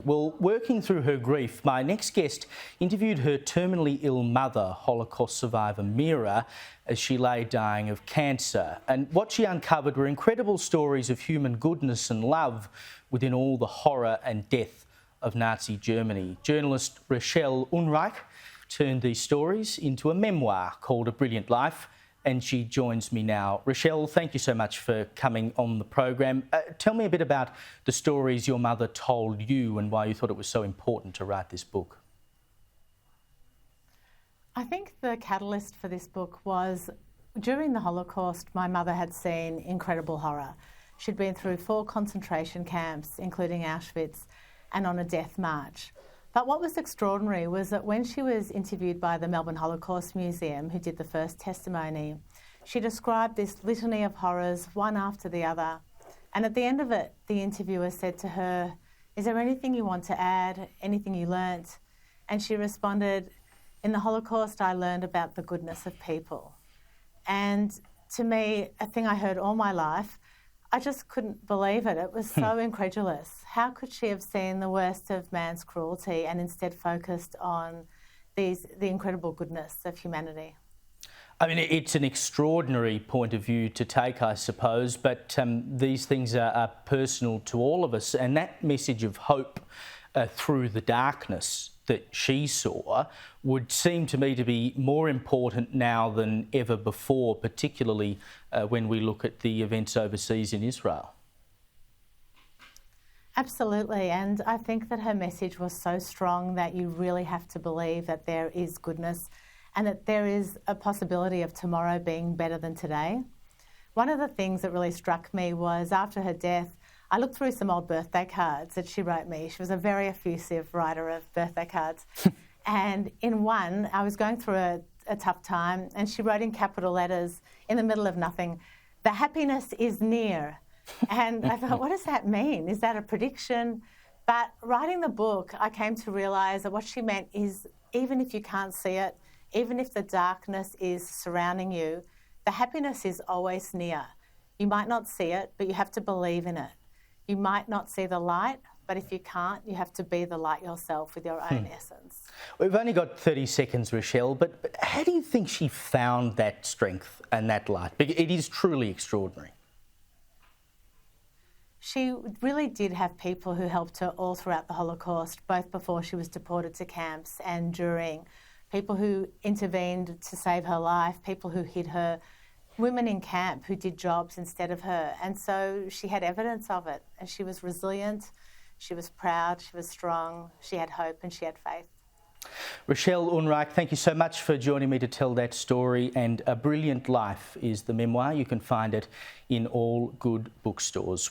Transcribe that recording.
Well, working through her grief, my next guest interviewed her terminally ill mother, Holocaust survivor Mira, as she lay dying of cancer. And what she uncovered were incredible stories of human goodness and love within all the horror and death of Nazi Germany. Journalist Rachelle Unreich turned these stories into a memoir called A Brilliant Life, and she joins me now. Rachelle, thank you so much for coming on the program. Tell me a bit about the stories your mother told you and why you thought it was so important to write this book. I think the catalyst for this book was during the Holocaust, my mother had seen incredible horror. She'd been through 4 concentration camps, including Auschwitz, and on a death march. But what was extraordinary was that when she was interviewed by the Melbourne Holocaust Museum, who did the first testimony, she described this litany of horrors, one after the other. And at the end of it, the interviewer said to her, "Is there anything you want to add, anything you learnt?" And she responded, "In the Holocaust, I learned about the goodness of people." And to me, a thing I heard all my life, I just couldn't believe it. It was so incredulous. How could she have seen the worst of man's cruelty and instead focused on the incredible goodness of humanity? I mean, it's an extraordinary point of view to take, I suppose, but these things are personal to all of us, and that message of hope through the darkness that she saw would seem to me to be more important now than ever before, particularly when we look at the events overseas in Israel. Absolutely, and I think that her message was so strong that you really have to believe that there is goodness and that there is a possibility of tomorrow being better than today. One of the things that really struck me was after her death, I looked through some old birthday cards that she wrote me. She was a very effusive writer of birthday cards. And in one, I was going through a tough time, and she wrote in capital letters in the middle of nothing, "The happiness is near." And I thought, what does that mean? Is that a prediction? But writing the book, I came to realise that what she meant is even if you can't see it, even if the darkness is surrounding you, the happiness is always near. You might not see it, but you have to believe in it. You might not see the light, but if you can't, you have to be the light yourself with your own essence. We've only got 30 seconds, Rachelle, but how do you think she found that strength and that light? Because it is truly extraordinary. She really did have people who helped her all throughout the Holocaust, both before she was deported to camps and during. People who intervened to save her life, people who hid her, women in camp who did jobs instead of her. And so she had evidence of it, and she was resilient, she was proud, she was strong, she had hope and she had faith. Rachelle Unreich, thank you so much for joining me to tell that story. And A Brilliant Life is the memoir. You can find it in all good bookstores.